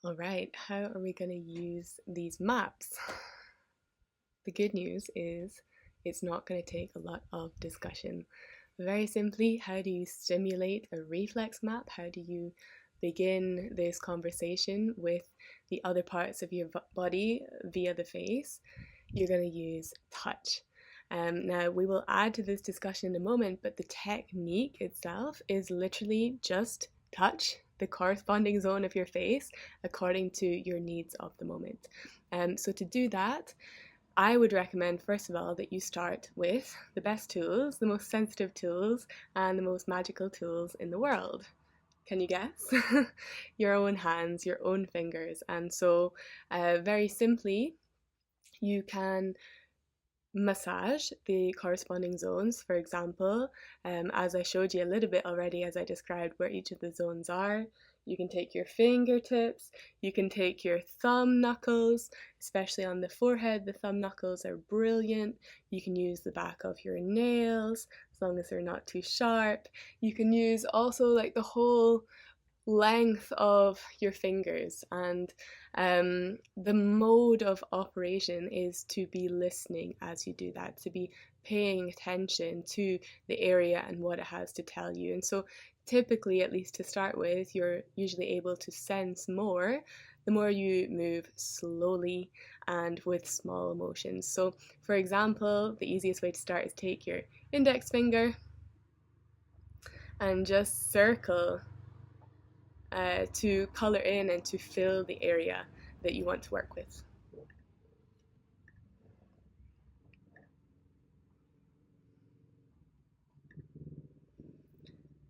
All right, how are we going to use these maps? The good news is it's not going to take a lot of discussion. Very simply, how do you stimulate a reflex map? How do you begin this conversation with the other parts of your body via the face? You're going to use touch. Now, we will add to this discussion in a moment, but the technique itself is literally just touch the corresponding zone of your face according to your needs of the moment. So to do that, I would recommend, first of all, that you start with the best tools, the most sensitive tools, and the most magical tools in the world. Can you guess? Your own hands, your own fingers. And so, very simply, you can massage the corresponding zones. For example, as I showed you a little bit already as I described where each of the zones are, you can take your fingertips, you can take your thumb knuckles, especially on the forehead. The thumb knuckles are brilliant. You can use the back of your nails as long as they're not too sharp. You can use also like the whole length of your fingers, and the mode of operation is to be listening as you do that, to be paying attention to the area and what it has to tell you. And so typically, at least to start with, you're usually able to sense more the more you move slowly and with small motions. So for example, the easiest way to start is take your index finger and just circle to color in and to fill the area that you want to work with.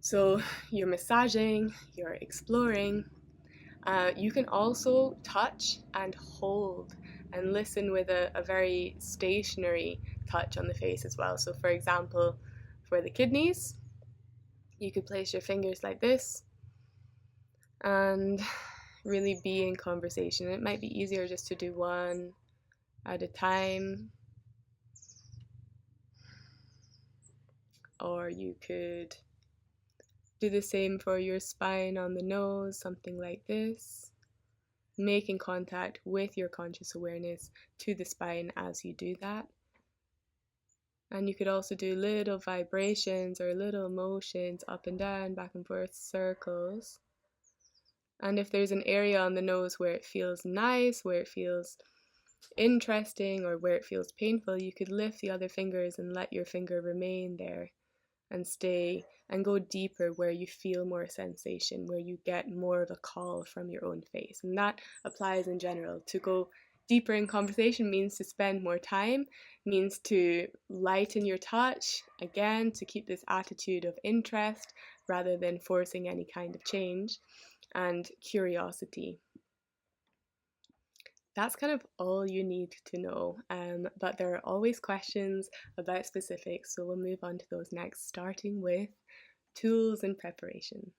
So you're massaging, you're exploring. You can also touch and hold and listen with a very stationary touch on the face as well. So for example, for the kidneys, you could place your fingers like this and really be in conversation. It might be easier just to do one at a time, or you could do the same for your spine on the nose, something like this, making contact with your conscious awareness to the spine as you do that. And you could also do little vibrations or little motions up and down, back and forth, circles. And if there's an area on the nose where it feels nice, where it feels interesting, or where it feels painful, you could lift the other fingers and let your finger remain there and stay and go deeper where you feel more sensation, where you get more of a call from your own face. And that applies in general. To go deeper in conversation means to spend more time, means to lighten your touch, again, to keep this attitude of interest rather than forcing any kind of change, and curiosity. That's kind of all you need to know, but there are always questions about specifics, so we'll move on to those next, starting with tools and preparation.